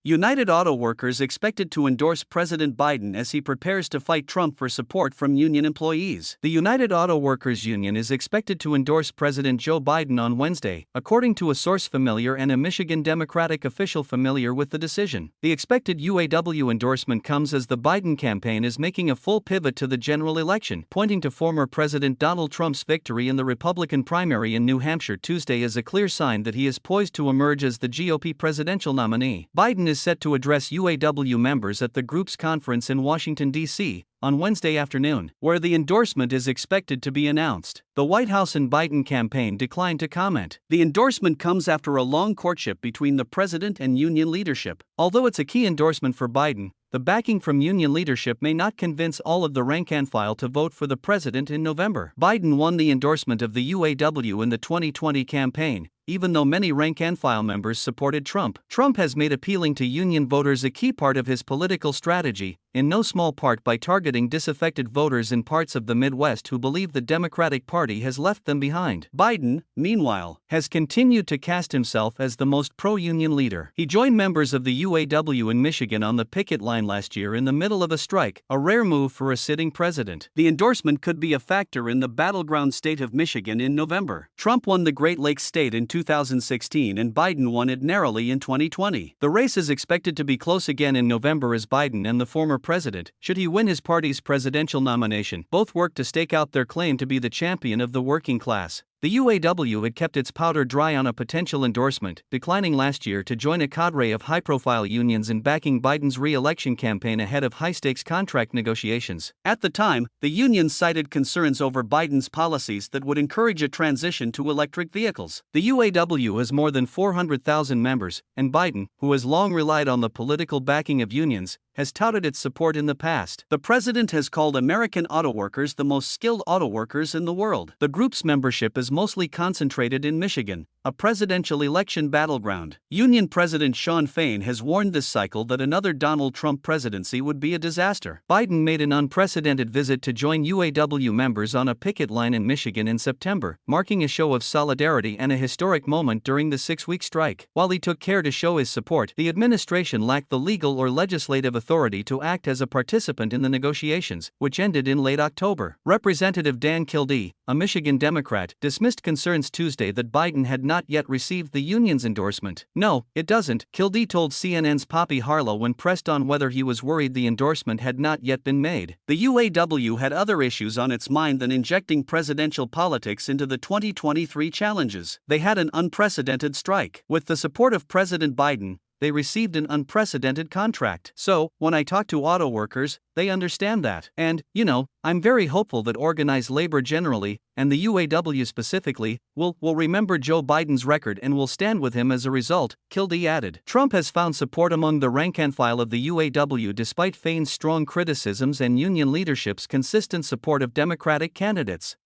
United Auto Workers expected to endorse President Biden as he prepares to fight Trump for support from union employees. The United Auto Workers Union is expected to endorse President Joe Biden on Wednesday, according to a source familiar and a Michigan Democratic official familiar with the decision. The expected UAW endorsement comes as the Biden campaign is making a full pivot to the general election, pointing to former President Donald Trump's victory in the Republican primary in New Hampshire Tuesday as a clear sign that he is poised to emerge as the GOP presidential nominee. Biden is set to address UAW members at the group's conference in Washington, D.C., on Wednesday afternoon, where the endorsement is expected to be announced. The White House and Biden campaign declined to comment. The endorsement comes after a long courtship between the president and union leadership. Although it's a key endorsement for Biden, the backing from union leadership may not convince all of the rank-and-file to vote for the president in November. Biden won the endorsement of the UAW in the 2020 campaign, even though many rank-and-file members supported Trump. Trump has made appealing to union voters a key part of his political strategy, in no small part by targeting disaffected voters in parts of the Midwest who believe the Democratic Party has left them behind. Biden, meanwhile, has continued to cast himself as the most pro-union leader. He joined members of the UAW in Michigan on the picket line last year in the middle of a strike, a rare move for a sitting president. The endorsement could be a factor in the battleground state of Michigan in November. Trump won the Great Lakes state in 2016 and Biden won it narrowly in 2020. The race is expected to be close again in November as Biden and the former president, should he win his party's presidential nomination, both work to stake out their claim to be the champion of the working class. The UAW had kept its powder dry on a potential endorsement, declining last year to join a cadre of high-profile unions in backing Biden's re-election campaign ahead of high-stakes contract negotiations. At the time, the unions cited concerns over Biden's policies that would encourage a transition to electric vehicles. The UAW has more than 400,000 members, and Biden, who has long relied on the political backing of unions, has touted its support in the past. The president has called American auto workers the most skilled auto workers in the world. The group's membership is mostly concentrated in Michigan, a presidential election battleground. Union President Shawn Fain has warned this cycle that another Donald Trump presidency would be a disaster. Biden made an unprecedented visit to join UAW members on a picket line in Michigan in September, marking a show of solidarity and a historic moment during the 6-week strike. While he took care to show his support, the administration lacked the legal or legislative authority to act as a participant in the negotiations, which ended in late October. Representative Dan Kildee, a Michigan Democrat, dismissed concerns Tuesday that Biden had not yet received the union's endorsement. "No, it doesn't," Kildee told CNN's Poppy Harlow when pressed on whether he was worried the endorsement had not yet been made. The UAW had other issues on its mind than injecting presidential politics into the 2023 challenges. They had an unprecedented strike. With the support of President Biden, they received an unprecedented contract. So, when I talk to auto workers, they understand that. And, I'm very hopeful that organized labor generally, and the UAW specifically, will remember Joe Biden's record and will stand with him as a result, Kildee added. Trump has found support among the rank-and-file of the UAW despite Fain's strong criticisms and union leadership's consistent support of Democratic candidates.